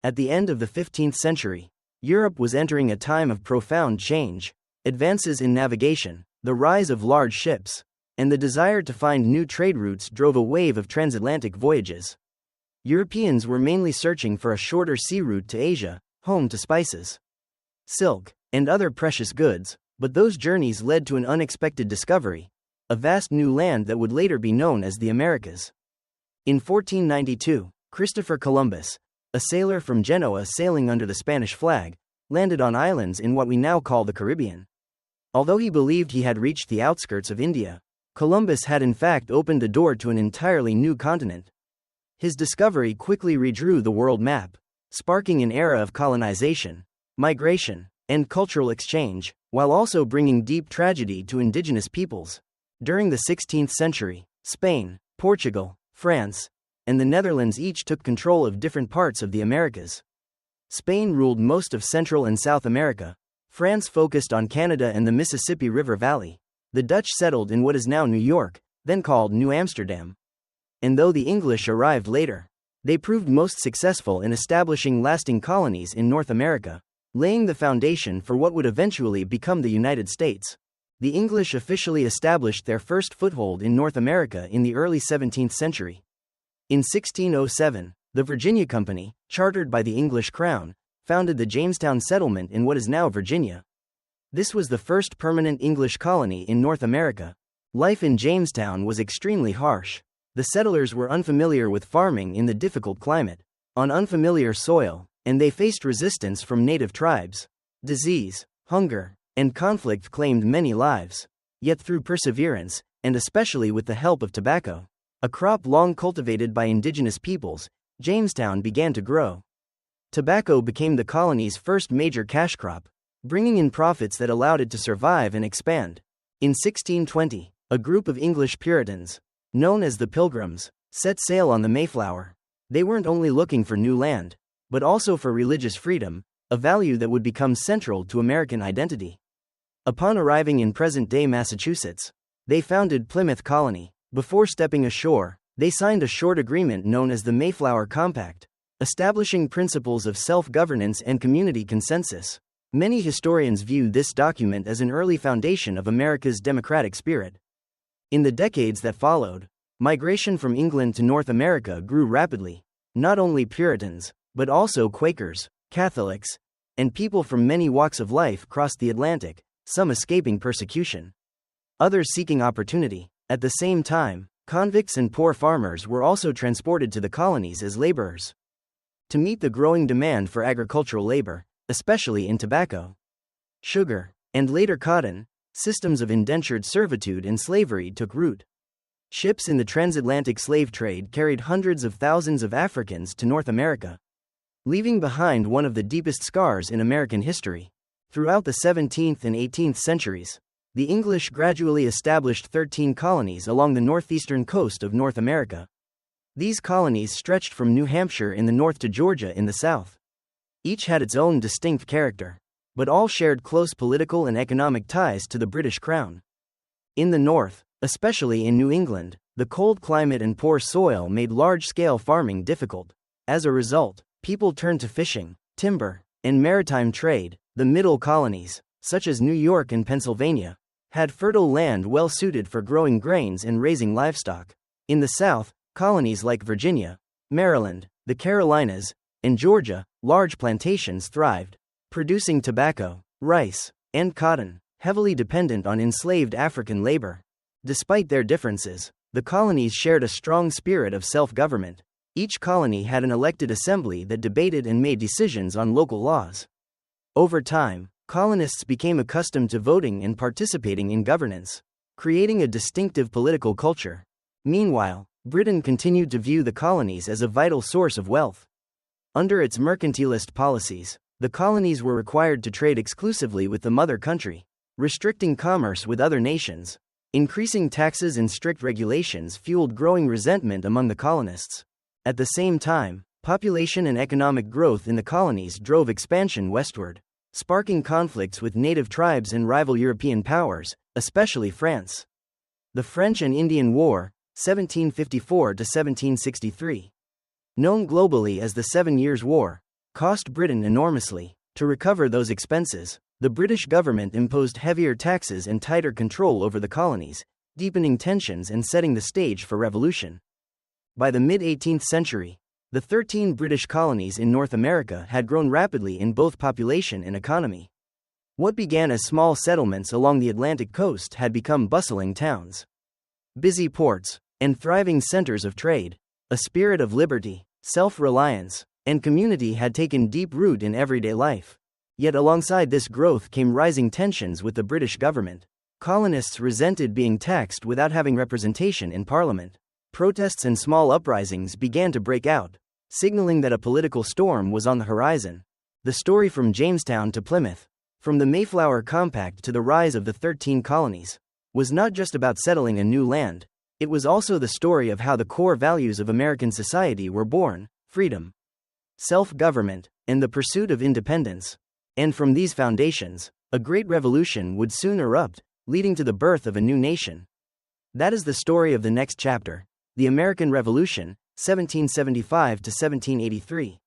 At the end of the 15th century, Europe was entering a time of profound change. Advances in navigation, the rise of large ships, and the desire to find new trade routes drove a wave of transatlantic voyages. Europeans were mainly searching for a shorter sea route to Asia, home to spices, silk, and other precious goods, but those journeys led to an unexpected discovery, a vast new land that would later be known as the Americas. In 1492, Christopher Columbus, a sailor from Genoa sailing under the Spanish flag, landed on islands in what we now call the Caribbean. Although he believed he had reached the outskirts of India, Columbus had in fact opened the door to an entirely new continent. His discovery quickly redrew the world map, sparking an era of colonization, migration, and cultural exchange, while also bringing deep tragedy to indigenous peoples. During the 16th century, Spain, Portugal, France, and the Netherlands each took control of different parts of the Americas. Spain ruled most of Central and South America. France focused on Canada and the Mississippi River Valley. The Dutch settled in what is now New York, then called New Amsterdam. And though the English arrived later, they proved most successful in establishing lasting colonies in North America, laying the foundation for what would eventually become the United States. The English officially established their first foothold in North America in the early 17th century. In 1607, the Virginia Company, chartered by the English Crown, founded the Jamestown settlement in what is now Virginia. This was the first permanent English colony in North America. Life in Jamestown was extremely harsh. The settlers were unfamiliar with farming in the difficult climate, on unfamiliar soil, and they faced resistance from native tribes. Disease, hunger, and conflict claimed many lives. Yet through perseverance, and especially with the help of tobacco, a crop long cultivated by indigenous peoples, Jamestown began to grow. Tobacco became the colony's first major cash crop, bringing in profits that allowed it to survive and expand. In 1620, a group of English Puritans, known as the Pilgrims, set sail on the Mayflower. They weren't only looking for new land, but also for religious freedom, a value that would become central to American identity. Upon arriving in present-day Massachusetts, they founded Plymouth Colony. Before stepping ashore, they signed a short agreement known as the Mayflower Compact, establishing principles of self-governance and community consensus. Many historians view this document as an early foundation of America's democratic spirit. In the decades that followed, migration from England to North America grew rapidly. Not only Puritans, but also Quakers, Catholics, and people from many walks of life crossed the Atlantic, some escaping persecution, others seeking opportunity. At the same time, convicts and poor farmers were also transported to the colonies as laborers. To meet the growing demand for agricultural labor, especially in tobacco, sugar, and later cotton, systems of indentured servitude and slavery took root. Ships in the transatlantic slave trade carried hundreds of thousands of Africans to North America, leaving behind one of the deepest scars in American history. Throughout the 17th and 18th centuries, the English gradually established 13 colonies along the northeastern coast of North America. These colonies stretched from New Hampshire in the north to Georgia in the south. Each had its own distinct character, but all shared close political and economic ties to the British Crown. In the north, especially in New England, the cold climate and poor soil made large-scale farming difficult. As a result, people turned to fishing, timber, and maritime trade. The middle colonies, such as New York and Pennsylvania, had fertile land well suited for growing grains and raising livestock. In the south, colonies like Virginia, Maryland, the Carolinas, and Georgia, large plantations thrived, producing tobacco, rice, and cotton, heavily dependent on enslaved African labor. Despite their differences, the colonies shared a strong spirit of self-government. Each colony had an elected assembly that debated and made decisions on local laws. Over time, colonists became accustomed to voting and participating in governance, creating a distinctive political culture. Meanwhile, Britain continued to view the colonies as a vital source of wealth. Under its mercantilist policies, the colonies were required to trade exclusively with the mother country, restricting commerce with other nations. Increasing taxes and strict regulations fueled growing resentment among the colonists. At the same time, population and economic growth in the colonies drove expansion westward, sparking conflicts with native tribes and rival European powers, especially France. The French and Indian War, 1754 to 1763, known globally as the 7 Years' War, cost Britain enormously. To recover those expenses, the British government imposed heavier taxes and tighter control over the colonies, deepening tensions and setting the stage for revolution. By the mid-18th century, the 13 British colonies in North America had grown rapidly in both population and economy. What began as small settlements along the Atlantic coast had become bustling towns, busy ports, and thriving centers of trade. A spirit of liberty, self-reliance, and community had taken deep root in everyday life. Yet alongside this growth came rising tensions with the British government. Colonists resented being taxed without having representation in Parliament. Protests and small uprisings began to break out, signaling that a political storm was on the horizon. The story from Jamestown to Plymouth, from the Mayflower Compact to the rise of the 13 colonies, was not just about settling a new land. It was also the story of how the core values of American society were born: freedom, self-government, and the pursuit of independence. And from these foundations, a great revolution would soon erupt, leading to the birth of a new nation. That is the story of the next chapter, the American Revolution, 1775 to 1783.